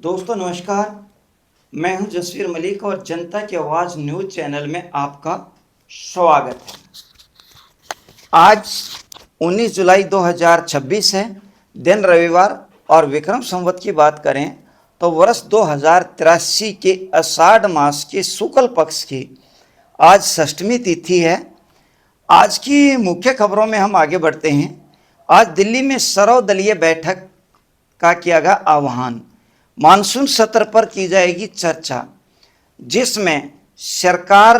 दोस्तों नमस्कार। मैं हूं जसवीर मलिक और जनता की आवाज़ न्यूज़ चैनल में आपका स्वागत है। आज 19 जुलाई 2026 है, दिन रविवार, और विक्रम संवत की बात करें तो वर्ष 2083 के आषाढ़ मास के शुक्ल पक्ष की आज षष्ठमी तिथि है। आज की मुख्य खबरों में हम आगे बढ़ते हैं। आज दिल्ली में सर्वदलीय बैठक का किया गया आह्वान। मानसून सत्र पर की जाएगी चर्चा, जिसमें सरकार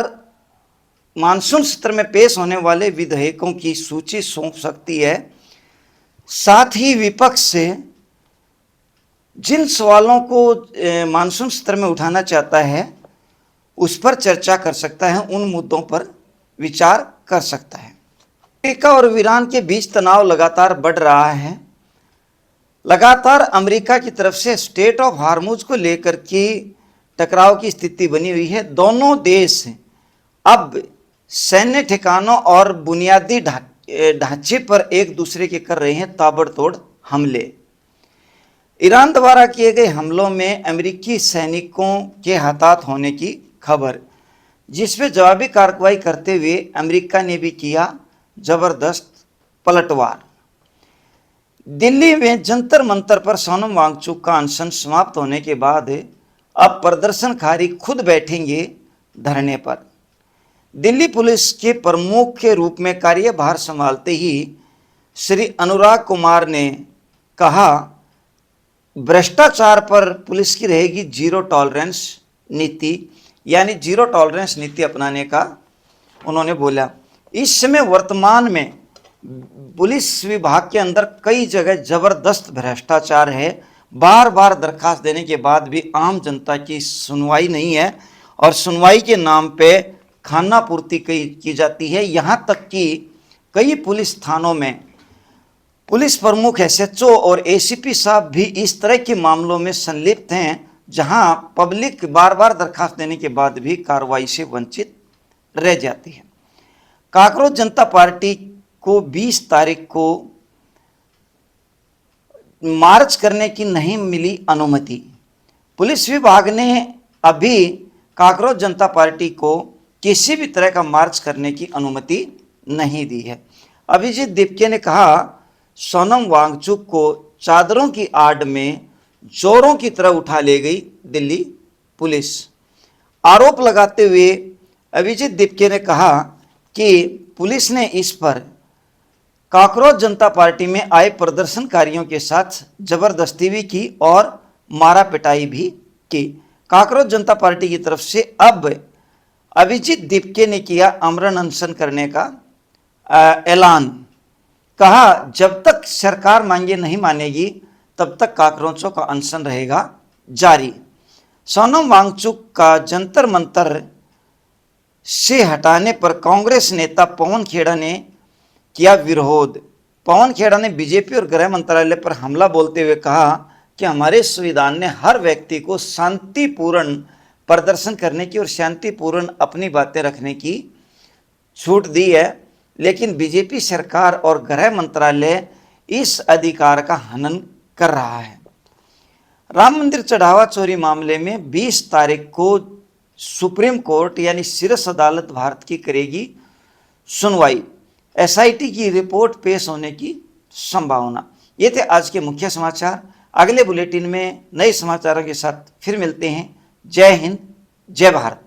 मानसून सत्र में पेश होने वाले विधेयकों की सूची सौंप सकती है। साथ ही विपक्ष से जिन सवालों को मानसून सत्र में उठाना चाहता है उस पर चर्चा कर सकता है, उन मुद्दों पर विचार कर सकता है। अमेरिका और ईरान के बीच तनाव लगातार बढ़ रहा है। लगातार अमेरिका की तरफ से स्टेट ऑफ हार्मुज को लेकर के टकराव की स्थिति बनी हुई है। दोनों देश अब सैन्य ठिकानों और बुनियादी ढांचे पर एक दूसरे के कर रहे हैं ताबड़तोड़ हमले। ईरान द्वारा किए गए हमलों में अमेरिकी सैनिकों के हताहत होने की खबर, जिसमें जवाबी कार्रवाई करते हुए अमेरिका ने भी किया जबरदस्त पलटवार। दिल्ली में जंतर मंतर पर सोनम वांगचुक का अनशन समाप्त होने के बाद अब प्रदर्शनकारी खुद बैठेंगे धरने पर। दिल्ली पुलिस के प्रमुख के रूप में कार्यभार संभालते ही श्री अनुराग कुमार ने कहा, भ्रष्टाचार पर पुलिस की रहेगी जीरो टॉलरेंस नीति, यानी जीरो टॉलरेंस नीति अपनाने का उन्होंने बोला। इस समय वर्तमान में पुलिस विभाग के अंदर कई जगह जबरदस्त भ्रष्टाचार है। बार बार दरखास्त देने के बाद भी आम जनता की सुनवाई नहीं है और सुनवाई के नाम पे खाना पूर्ति की जाती है। यहाँ तक कि कई पुलिस थानों में पुलिस प्रमुख एसएचओ और एसीपी साहब भी इस तरह के मामलों में संलिप्त हैं, जहां पब्लिक बार बार दरखास्त देने के बाद भी कार्रवाई से वंचित रह जाती है। कांकरोच जनता पार्टी को 20 तारीख को मार्च करने की नहीं मिली अनुमति। पुलिस विभाग ने अभी कांकरोच जनता पार्टी को किसी भी तरह का मार्च करने की अनुमति नहीं दी है। अभिजीत दीपके ने कहा, सोनम वांगचुक को चादरों की आड़ में चोरों की तरह उठा ले गई दिल्ली पुलिस। आरोप लगाते हुए अभिजीत दीपके ने कहा कि पुलिस ने इस पर कांकरोच जनता पार्टी में आए प्रदर्शनकारियों के साथ जबरदस्ती भी की और मारा पिटाई भी की। कांकरोच जनता पार्टी की तरफ से अब अभिजीत दीपके ने किया आमरण अनशन करने का ऐलान। कहा, जब तक सरकार मांगे नहीं मानेगी तब तक कांकरोचों का अनशन रहेगा जारी। सोनम वांगचुक का जंतर मंतर से हटाने पर कांग्रेस नेता पवन खेड़ा ने किया विरोध। पवन खेड़ा ने बीजेपी और गृह मंत्रालय पर हमला बोलते हुए कहा कि हमारे संविधान ने हर व्यक्ति को शांतिपूर्ण प्रदर्शन करने की और शांतिपूर्ण अपनी बातें रखने की छूट दी है, लेकिन बीजेपी सरकार और गृह मंत्रालय इस अधिकार का हनन कर रहा है। राम मंदिर चढ़ावा चोरी मामले में 20 तारीख को सुप्रीम कोर्ट यानी शीर्ष अदालत भारत की करेगी सुनवाई। एसआईटी की रिपोर्ट पेश होने की संभावना। ये थे आज के मुख्य समाचार। अगले बुलेटिन में नए समाचारों के साथ फिर मिलते हैं। जय हिंद, जय भारत।